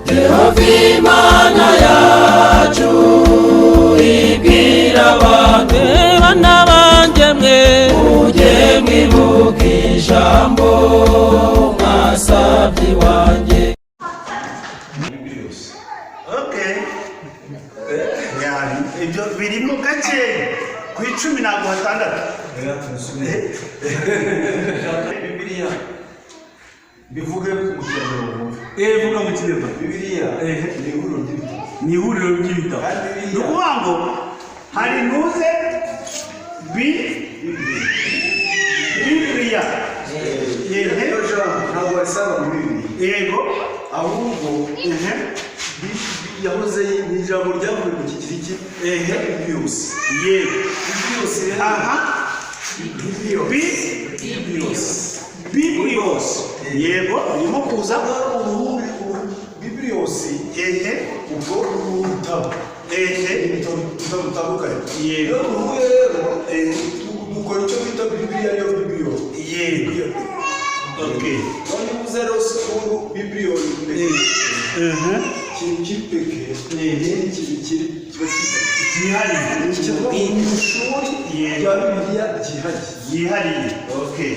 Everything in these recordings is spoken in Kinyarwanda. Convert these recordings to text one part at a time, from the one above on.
Yehova Imana yacu ibwira abantu bana banjye mwe mujye mwibuka ijambo mwasabye iwanjye. Okay. Ibyo birimo gake ku 10 ntabwo hatandatu. Bibiliya bivuge mu kinyarwanda. Vuga mu kinyarwanda. Bibiliya ni ihuriro ry'ibitabo. Ni ukuvuga ngo hari ntuze Bibiliya. Ntabwo wasaba mu Bibiliya. Yego. Ahubwo yahoze ni ijambo ryavuye mu Kigiriki. Biblios. Yego. Biblios. Aha. Biblios. Yego. Irimo kuza Biblios. Ubwo ubutabo. Ibitabo bitandukanye. Yego. Dukora icyo bita Bibiliya ariyo Bibliyo. Yego. Okay. None uze rero sikuru Bibliyo kipeke Yihariye. Ishuri rya Bibiliya Yihariye. Okay.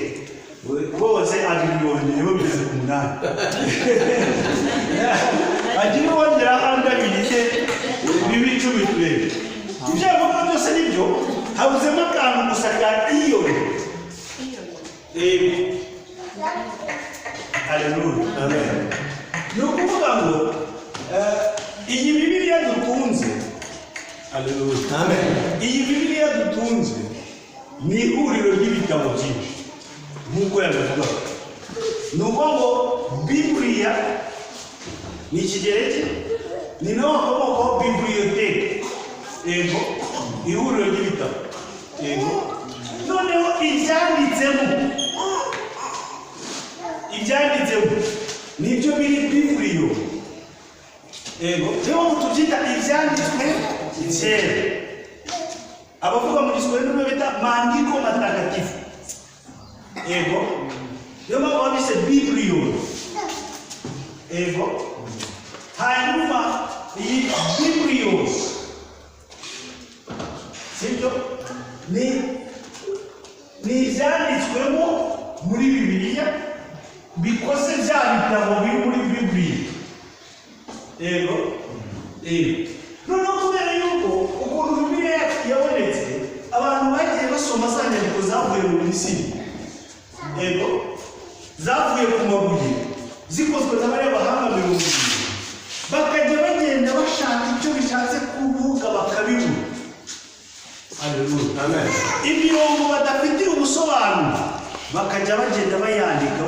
Bose abibonyeho bigeze ku 8. Agiye wongera andi abiriye b'ibicumi twebwe. Ibyo avuga byose nibyo habuzemo akantu gusa ka iyo. Haleluya. Amen. Ni ukuvuga ngo iyi Bibiliya dutunze. Haleluya. Amen. Iyi Bibiliya dutunze ni ihuriro ry'ibitabo byinshi. Nk'uko yabivuga. Ni ukuvuga ngo Bibiliya ni ikigereki, ni naho hakomokaho bibliothèque. Yego. Ihuriro ry'ibitabo. Yego. Noneho ibyanditsemo nibyo biri Bibiliyo. Yego. Niyo tubyita ibyanditswe kera. Abavuga mu Kiswahili nibo bita maandiko matakatifu. Yego. Niyo mpamvu babise Bibiliyo. Yego. Hanyuma iyi Biblios sibyo ni ibyanditswemo muri Bibiliya bikoze bya bitabo biri muri Bibiliya. Yego. Noneho kubera yuko ukuntu Bibiliya yabonetse abantu bagiye basoma za nyandiko zavuye mu Misiri. Yego. Zavuye ku mabuye zikozwe n'abari bahanga 70 bakajya bagenda bashaka icyo bishatse kuvuga bakabibura. Haleluya. Amen. Imirongo badafitiye ubusobanuro bakajya bagenda bayandika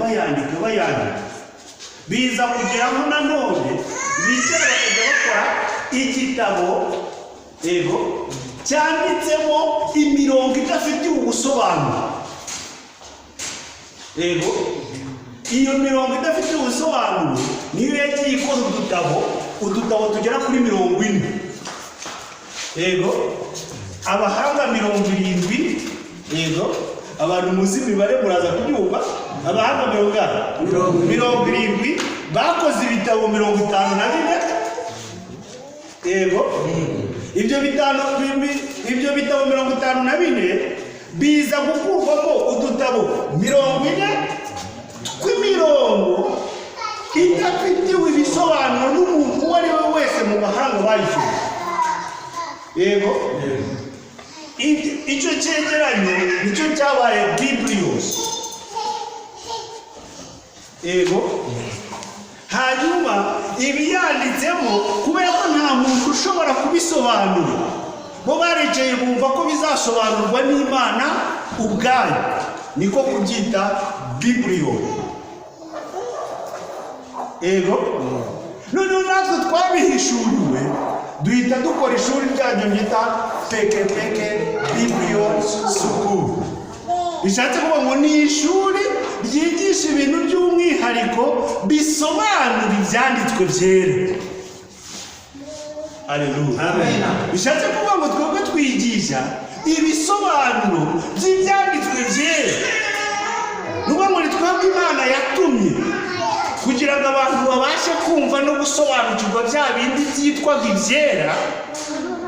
biza kugeraho nanone bicara bakajya bakora igitabo cyanditsemo imirongo idafitiye ubusobanuro. Iyo mirongo idafitiye ubusobanuro niyo yagiye ikora udutabo tugera kuri 40. Abahanga 70. Abantu muzi imibare muraza kubyumva. Abahanga 70 bakoze ibitabo 54. Ibyo bitabo 54 biza gukurwamo udutabo 40 kw'imirongo idafitiwe ibisobanuro n'umuntu uwo ari we wese mu mahanga bayishyura. Yego. Icyo cyegeranyo nicyo cyabaye Biblios. Yego. Hanyuma ibiyanditsemo kubera ko nta muntu ushobora kubisobanura, bo barekeye bumva ko bizasobanurwa n'Imana ubwayo, niko kubyita Bibliyo. Yego. Noneho natwe twabihishuriwe duhita dukora ishuri ryanyu ryita peke Biblios School. Bishatse kuvuga ngo ni ishuri ryigisha ibintu by'umwihariko bisobanura ibyanditswe byera. Haleluya. Amen. Bishatse kuvuga ngo twebwe twigisha ibisobanuro by'ibyanditswe byera. Nuko ngo twebwe Imana yatumye kugira ngo abantu babashe kumva no gusobanukirwa bya bindi byitwaga ibyera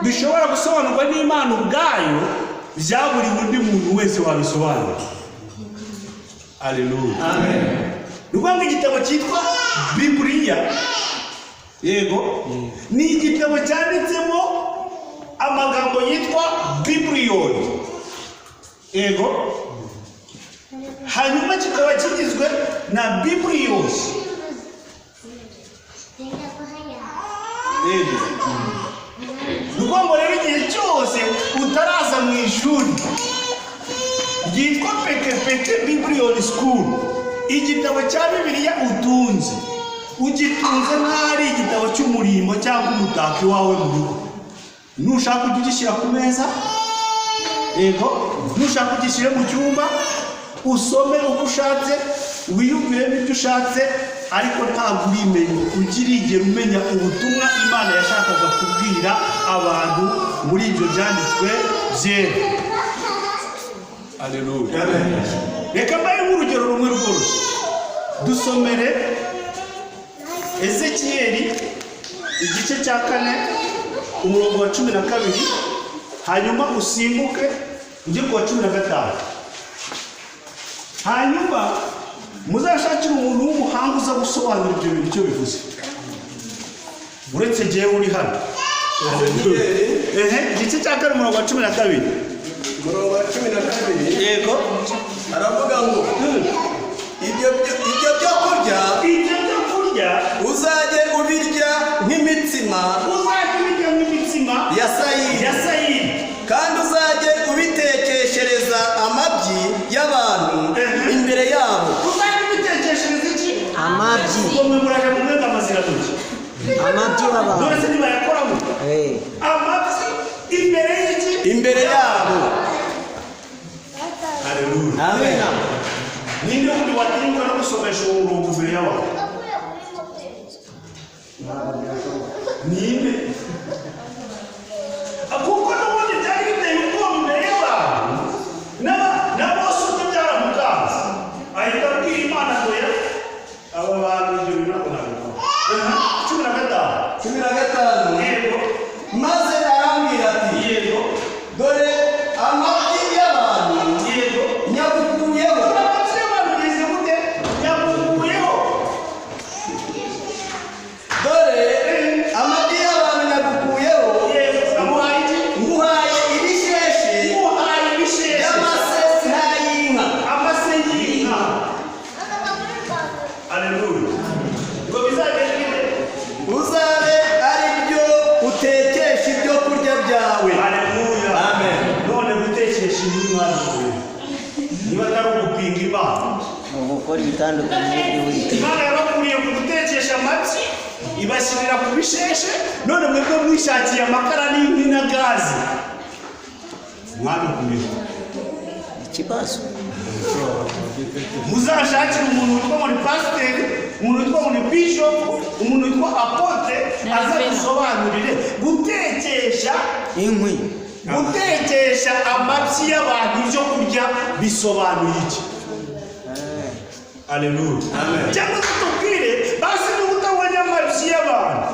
bishobora gusobanurwa n'Imana ubwayo, byaburiwe undi muntu wese wabisobanura. Haleluya, amen. Rwanga igitabo cyitwa Bibiliya, yego, ni igitabo cyanditsemo amagambo yitwa Bibliyoni, yego, hanyuma kikaba kigizwe na Bibliyos, yego. Rwanga rero igihe cyose utaraza mu ishuri ryitwa Peke Bibliyoni School, igitabo cya Bibiliya utunze ugitunze nk'ari igitabo cy'umurimbo cyangwa umutako iwawe mu rugo. Nushaka ujye ugishyira ku meza, yego, nushaka ugishyire mu cyumba usome uko ushatse, wiyumviremo ibyo ushatse, ariko ntabwo urigera umenya ubutumwa Imana yashakaga kubwira abantu muri ibyo byanditswe byera. Haleluya, amen. Reka mbaye nk'urugero rumwe rworoshye. Dusomere Ezekiyeli igice cya 4 umurongo wa 12, hanyuma usimbuke ujye ku wa 15. Hanyuma muzashakire umuntu w'umuhanga uza gusobanura ibyo bintu icyo bivuze, uretse jyewe uri hano. Igice cya 4 umurongo wa 12. Umurongo wa 12, yego, aravuga ngo ibyo byo kurya uzajye ubirya nk'imitsima ya sayiri, kandi uzajye ubitekeshereza amabyi y'abantu imbere yabo. Uzajye ubitekeshereza iki? Amabyi. Komwe muraje mu mwenda amaziraduki. Amabyi y'abantu. Dore se niba yakoramo. Amabyi imbere y'iki? Imbere yabo. Haleluya, amen. Ninde undi watinyuka no gusomesha umurongo imbere yawe? Ninde? Kuko n'ubundi byari biteye ubwoba imbere y'abantu, n'abose uko byaramukanze ahita abwira Imana ngo aba bantu ibyo bintu ntabwo nabikora. 15, yego, maze arambwira ati, yego, dore amabyi y'abantu yego, nyagukuyeho. amabyi y'abantu ugeze gute? Nyagukuyeho. Dore amabyi y'abantu nyagukuyeho, Yego, amuhaye iki? nguhaye ibisheshe Umuhaye ibisheshe by'amasesina y'inka. amase y'inka. Haleluya. Ngo bizagende bite? Uzabe ari byo utekesha ibyo kurya byawe. Haleluya, Amen. None gutekesha Imana niba atari ugupinga Imana. Gukora ibitandukanye by'uwiteka. Imana yabakuriye ku gutekesha amabyi ibashyirira ku bisheshe, none mwebwe mwishakiye amakara n'inkwi na gazi. Mwabikuriye Ikibazo. muzashakire umuntu witwa muri pasiteri, umuntu witwa muri bishop, umuntu witwa apotre aza gusobanurire gutekesha Inkwi. gutekesha amabyi y'abantu ibyo kurya bisobanuye iki? Haleluya, cyangwa tutubwire basi niba utabonye amabyi y'abantu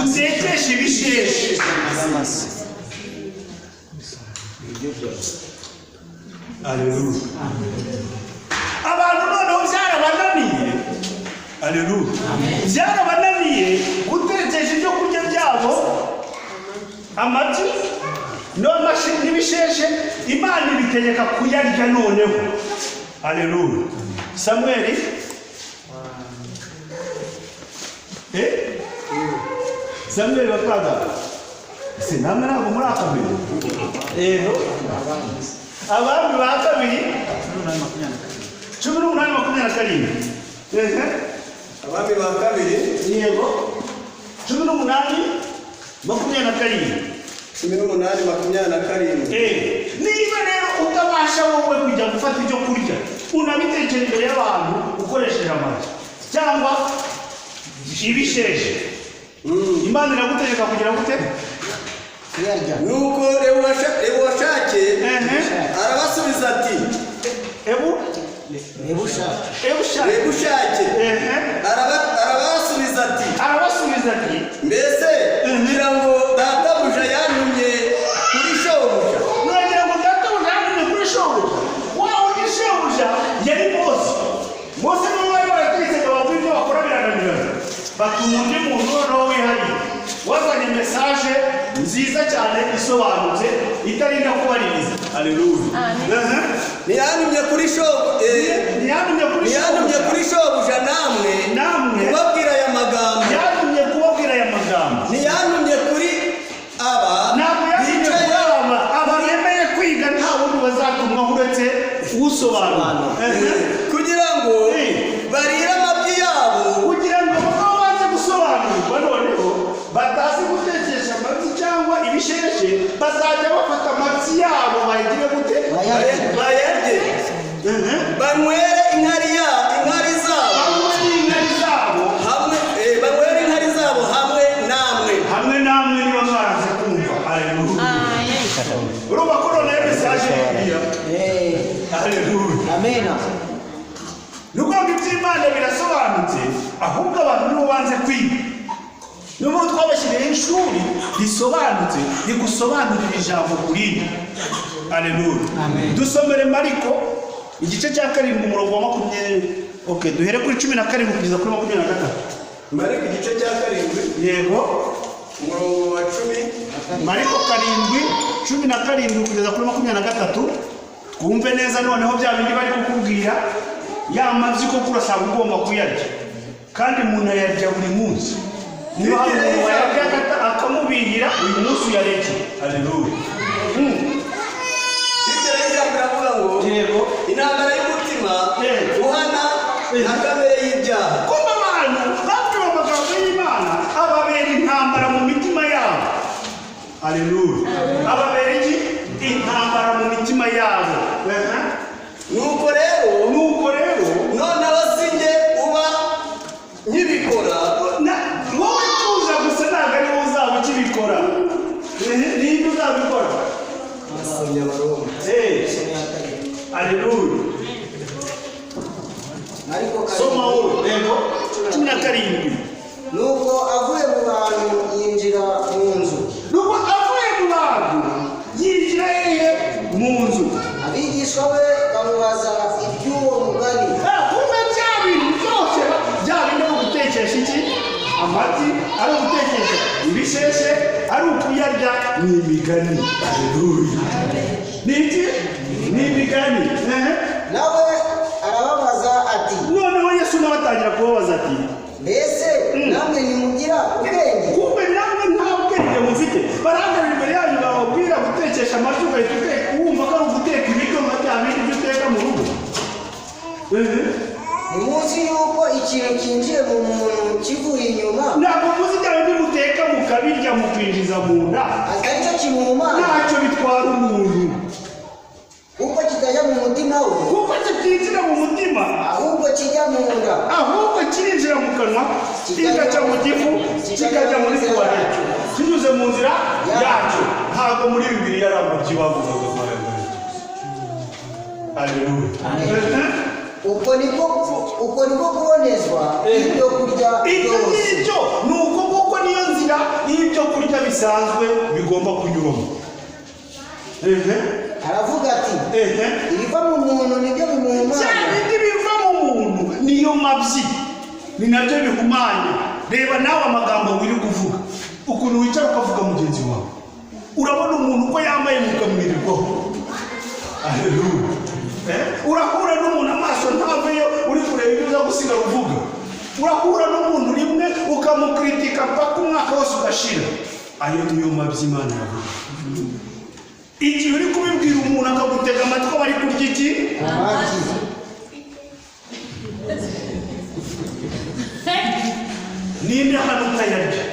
utekesha ibisheshe. Amase. Haleluya, abantu noneho byarabananiye. Haleluya, byarabananiye gutekesha ibyo kurya byabo amabyi n'ibisheshe. Imana ibitegeka kuyarya noneho. Haleluya. Samueli Samueli bakaga sinamwe ntabwo muri akabiri. Yego, abami ba kabiri 18:27. Abami ba kabiri, Yego, 18:27. 18:27. Niba rero utabasha wowe kujya gufata ibyo kurya unabitekera imbere y'abantu ukoresheje amagi cyangwa ibisheshe, Imana iragutegeka kugira gute? Kuyarya. Nuko Rewashake arabasubiza ati, Ebushake. Rebushake arabasubiza ati mbese ngira ngo databuja yantumye kuri shobuja. Nagira ngo databuja yantumye kuri shobuja. Wawe ni shobuja yari Mose niwe wari warategetse ababwira ibyo bakora birananirana. Batuma undi muntu noneho wihariye wazanye mesaje nziza cyane isobanutse itarinda kubaririza. Haleluya. Niyantumye kuri shobuja namwe kubabwira aya magambo. Yantumye kubabwira aya magambo. Niyantumye kuri aba bicaye aba bemeye kwiga nta wundi bazatumwa uretse usobanura. Kugira ngo barire amabyi yabo, kugira ngo baba baze gusobanurwa noneho batazi gutekesha amabyi cyangwa ibisheshe, bazajya bafata amabyi yabo bayigire gute bayarye banywere inkari zabo hamwe namwe niba mwaraze kumva. Haleluya. Urumva ko none mesaje yigira. Haleluya. Amen. Nuko iby'Imana birasobanutse, ahubwo abantu nibo banze kwiga. Nubwo twabashyiriyeho ishuri risobanutse rigusobanurira ijambo kurindi. Haleluya. Dusomere Mariko igice cya 7 umurongo wa 20. Duhere kuri 17 kugeza kuri 23. Mariko igice cya 7 yego umurongo wa 10. Mariko 7:17 kugeza kuri 23. Twumve neza noneho bya bindi bari kukubwira ya mabyi ko kurasaba ugomba kuyarya kandi umuntu ayarya buri munsi. Niba hari umuntu wayarya akamubihira uyu munsi uyareke. Haleluya. Biterangira kuravuga ngo yego intambara y'umutima uhana na kamere y'ibyaha. Kuba abantu babwira amagambo y'Imana ababera intambara mu mitima yabo. Haleluya. Ababera intambara mu mitima yabo. Nuko rero noneho sinjye uba nkibikora. Wowe tuza gusa ntabwo ari wowe uzaba ukibikora. Ninde uzabikora? Abanyabaroma. Haleluya. Soma wowe. Yego 17. Nuko avuye mu bantu yinjira mu nzu. Mu nzu. Abigishwa be bamubaza iby'uwo mugani. Kumbe bya bintu byose bya bintu gutekesha iki? Amati ari gutekesha ibisheshe ari ukuyarya ni imigani. Haleluya. Niki? Ni imigani. Nawe arababaza ati, noneho Yesu nawe atangira kubabaza ati, mbese namwe ntimugira ubwenge? kumbe namwe nta bwenge mufite. Barangara imbere yanyu bababwira gutekesha amati ugahita uteka wumva ko ari uguteka ibiryo nka bya bindi byo uteka mu rugo. Ntimuzi yuko ikintu cyinjiye mu muntu kivuye inyuma ntabwo muzi bya bindi muteka mukabirya mukwinjiza mu nda atari cyo kimuhumanya, ntacyo bitwara umuntu kuko kitajya mu mutima we, kuko kitinjira mu mutima ahubwo kijya mu nda, ahubwo kirinjira mu kanwa kigaca mu gifu kikajya muri tuwarete kinyuze mu nzira yacyo. Ntabwo muri Bibiliya ari ngo kibavuga ngo haleluya. uko niko kubonezwa ibyo kurya byose. Ibyo ni uko kuko niyo nzira y'ibyo kurya bisanzwe bigomba kunyuramo. Aravuga ati, ibiva mu muntu nibyo bimuhumanya. Bya bindi biva mu muntu niyo mabyi ni nabyo bihumanya. Reba nawe amagambo wiri kuvuga, ukuntu wicara ukavuga mugenzi wawe, urabona umuntu uko yambaye mukamwirirwaho. Haleluya. Urahura n'umuntu amaso ntaveyo uri kureba ibyo uza gusigara uvuga. Urahura n'umuntu rimwe ukamukritika mpaka umwaka wose ugashira. Ayo niyo mabyi Imana yavuga. Igihe uri kubibwira umuntu akagutega amatwi bari kurya iki? Ninde hano utayarya?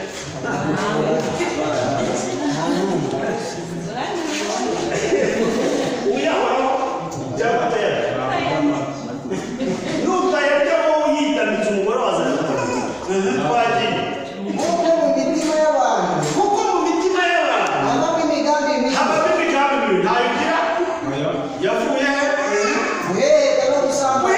Uyahoraho cyangwa atayarya? Nutayarya wowe uyitamitse umugore wazanye twagiye. Nk'uko mu mitima y'abantu Kuko mu mitima y'abantu habamo imigambi mibi, habamo imigambi mibi. Ntayigira yavuye guheka no gusambana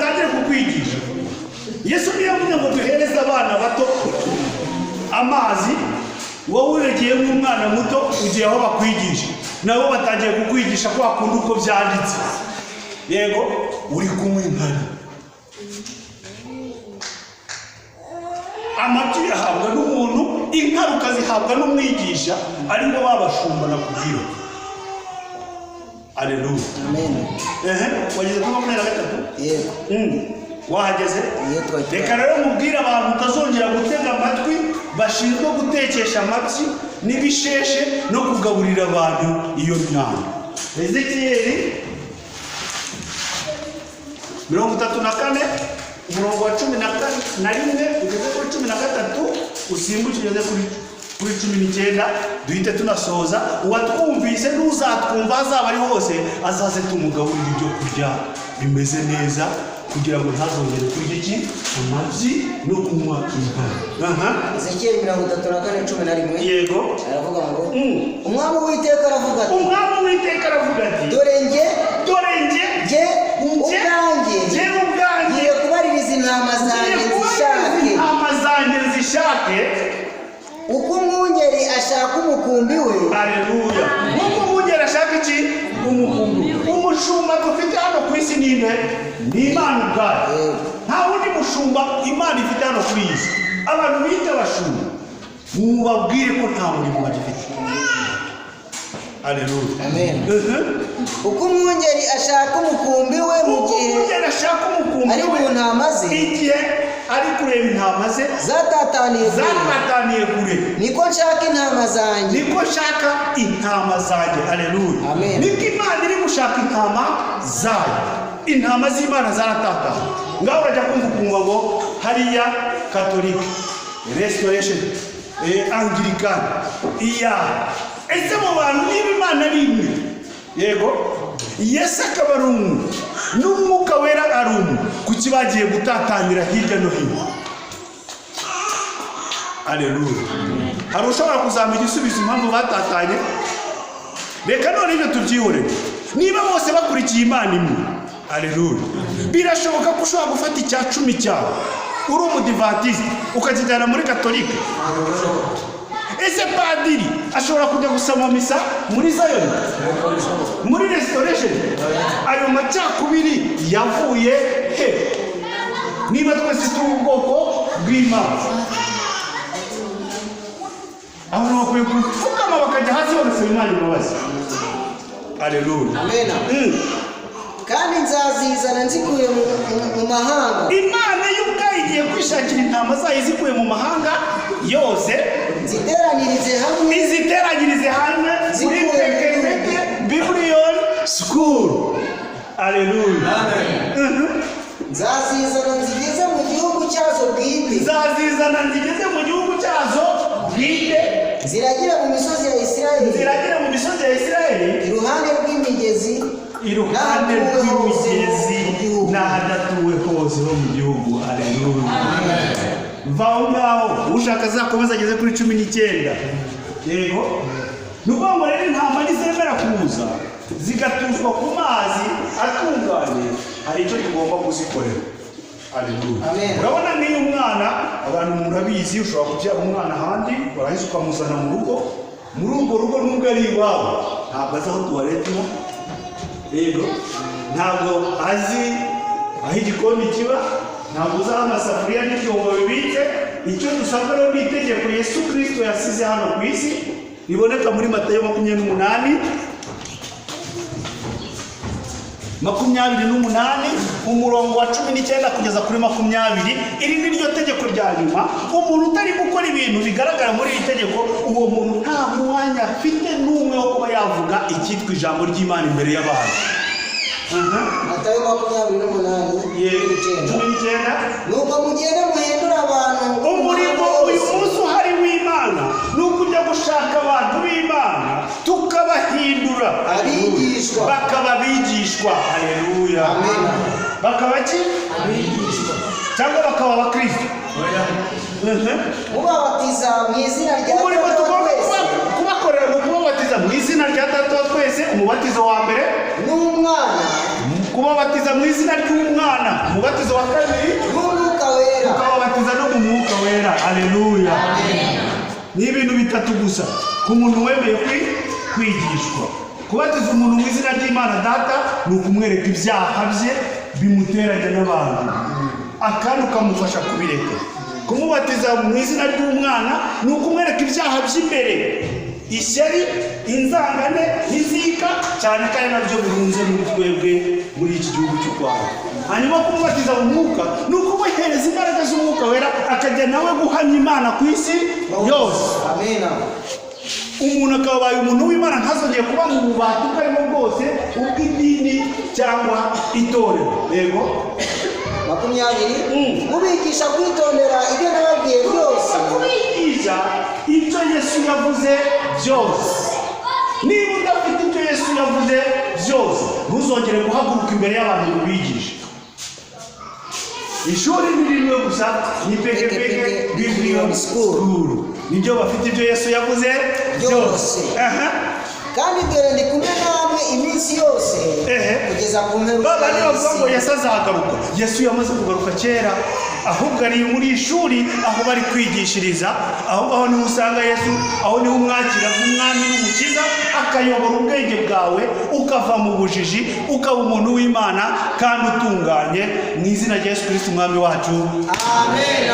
atangire kukwigisha. Yesu niyo yavuze ngo duhereze abana bato amazi, wowe uregeye nk'umwana muto ugiye aho bakwigisha, nabo batangiye kukwigisha ko wakunda uko byanditse. Yego uri kumwe nkana. Amabyi yahabwa n'umuntu, ingaruka zihabwa n'umwigisha, ariko babashumba na kugira. Aleluya. Amen. Wageze kuri 23? Yego. Wahageze? Yego. Reka rero mubwire abantu utazongera gutega amatwi bashinzwe gutekesha amabyi n'ibisheshe no kugaburira abantu iyo myanya. Ezekiyeli 34 umurongo wa 11 ugeze kuri 13 usimbukije kuri 19 duhite tunasoza. Uwatwumvise n'uzatwumva azaba ari hose azaze tumugaburira ibyo kurya bimeze neza kugira ngo ntazongere kurya iki amabyi no kunywa inka. Ezekiyeli 34:11. Yego. Aravuga ngo umwami w'Uwiteka aravuga ati, umwami w'Uwiteka aravuga ati, dore nge ubwanjye ngiye kubaririza intama zanjye zishake uko umwungeri ashaka umukumbi we. Aleluya. Uko umwungeri ashaka iki? Umukumbi. Umushumba dufite hano ku isi ni nde? Ni Imana ubwayo. Nta wundi mushumba Imana ifite hano kuri iyi si. Abantu bita abashumba mubabwire ko nta murimo bagifite. Aleluya. Amen. Uko umwungeri ashaka umukumbi we mu gihe ari mu ntama ze, igihe ari kureba intama ze zatataniye kure, niko nshaka intama zanjye. Aleluya. Amen. Niko Imana iri gushaka intama zayo. Intama z'Imana zaratatanye. Ngaho urajya kumva ngo hariya Katolika, Restoration, Anglican, ese mu bantu niba Imana ari imwe, yego, Yesu akaba ari umwe n'Umwuka Wera ari umwe, kuki bagiye gutatangira hirya no hino? Aleluya. Hari ushobora kuzamura igisubizo impamvu batatanye? Reka none ibyo tubyihorere. Niba bose bakurikiye Imana imwe, aleluya, birashoboka ko ushobora gufata icya 10 cyawe uri umudivantiste ukakijyana muri Katolika. Ese padiri ashobora kujya gusoma misa muri Zion, muri Restoration? Ayo macakubiri yavuye he? Niba twese turi ubwoko bw'Imana, abantu bakwiye gupfukama bakajya hasi bagasaba Imana imbabazi. Aleluya. Amen. Kandi nzazizana nzikuye mu mahanga. Imana y'ubwayo igiye kwishakira intama zayo zikuye mu mahanga yose, iziteranyirize hamwe muri Pekepeke Biblion School. Aleluya. Amen. Nzazizana nzigeze mu gihugu cyazo bwite. Ziragira mu misozi ya Isirayeli. Iruhande rw'imigezi n'ahadatuwe hose ho mu gihugu. Aleluya. Vaho ngaho ushaka azakomeza ageze kuri 19. Yego. Nuko ngo rero intama nizemera kuza zigatuzwa ku mazi atunganye, hari icyo tugomba kuzikorera. Aleluya. Urabona nk'iyo umwana, abantu murabizi, ushobora kubyara umwana ahandi warahise ukamuzana mu rugo, muri urwo rugo nubwo ari iwabo ntabwo azi aho tuwarete iba. Yego. Ntabwo azi aho igikoni kiba, ntabwo uzi aho amasafuriya n'ibyombo bibitse. Icyo dusabwa rero ni itegeko Yesu Kristo yasize hano ku isi, riboneka muri Matayo 28 umurongo wa 19 kugeza kuri 20. Iri ni ryo tegeko rya nyuma. Umuntu utari gukora ibintu bigaragara muri iri tegeko, uwo muntu nta mwanya afite n'umwe wo kuba yavuga icyitwa ijambo ry'Imana imbere y'abantu. Matayo 28:19. Nuko mugende muhindura abantu. Umurimo uyu munsi uhari w'Imana ni ukujya gushaka abantu b'Imana tukabahindura bakaba abigishwa. Aleluya. Bakaba ki? Abigishwa cyangwa bakaba abakristo. Mubabatiza mu izina rya umurimo tugomba kubakorera mu kubabatiza mu izina rya Data wa twese. Umubatizo wa mbere n'umwana kubabatiza mu izina ry'umwana, umubatizo wa kabiri n'umwuka wera, ukababatiza no mu mwuka wera. Haleluya. Ni ibintu bitatu gusa ku muntu wemeye kwigishwa. Kubatiza umuntu mu izina ry'Imana Data ni ukumwereka ibyaha bye bimuteranya n'abantu, akandi ukamufasha kubireka. Kumubatiza mu izina ry'umwana ni ukumwereka ibyaha by'imbere, ishyari, inzangane n'inzika, cyane kandi nabyo birunze muri twebwe muri iki gihugu cy'u Rwanda. Hanyuma kumubatiza mu mwuka ni ukumuhereza imbaraga z'umwuka wera, akajya nawe guhamya Imana ku isi yose. amena. Umuntu akabaye umuntu w'Imana, ntazongeye kuba mu bubata ubwo arimo bwose ubw'idini cyangwa itorero. Yego 20 mubigisha kwitondera ibyo nababwiye byose, kubigisha ibyo Yesu yavuze byose. Niba udafite ibyo Yesu yavuze byose, ntuzongere guhaguruka imbere y'abantu ngo ubigishe. Ishuri ni rimwe gusa, ni Pekepeke Biblion School. Nibyo bafite ibyo Yesu yavuze byose. kandi dore ndi kumwe namwe iminsi yose kugeza ku mperuka. Baba niyo bavuga ngo Yesu azagaruka. Yesu yamaze kugaruka kera, ahubwo ari muri ishuri aho bari kwigishiriza. Aho niho usanga Yesu, aho niho umwakira nk'umwami n'umukiza, akayobora ubwenge bwawe ukava mu bujiji ukaba umuntu w'Imana kandi utunganye, mu izina rya Yesu Kristo umwami wacu. Amen.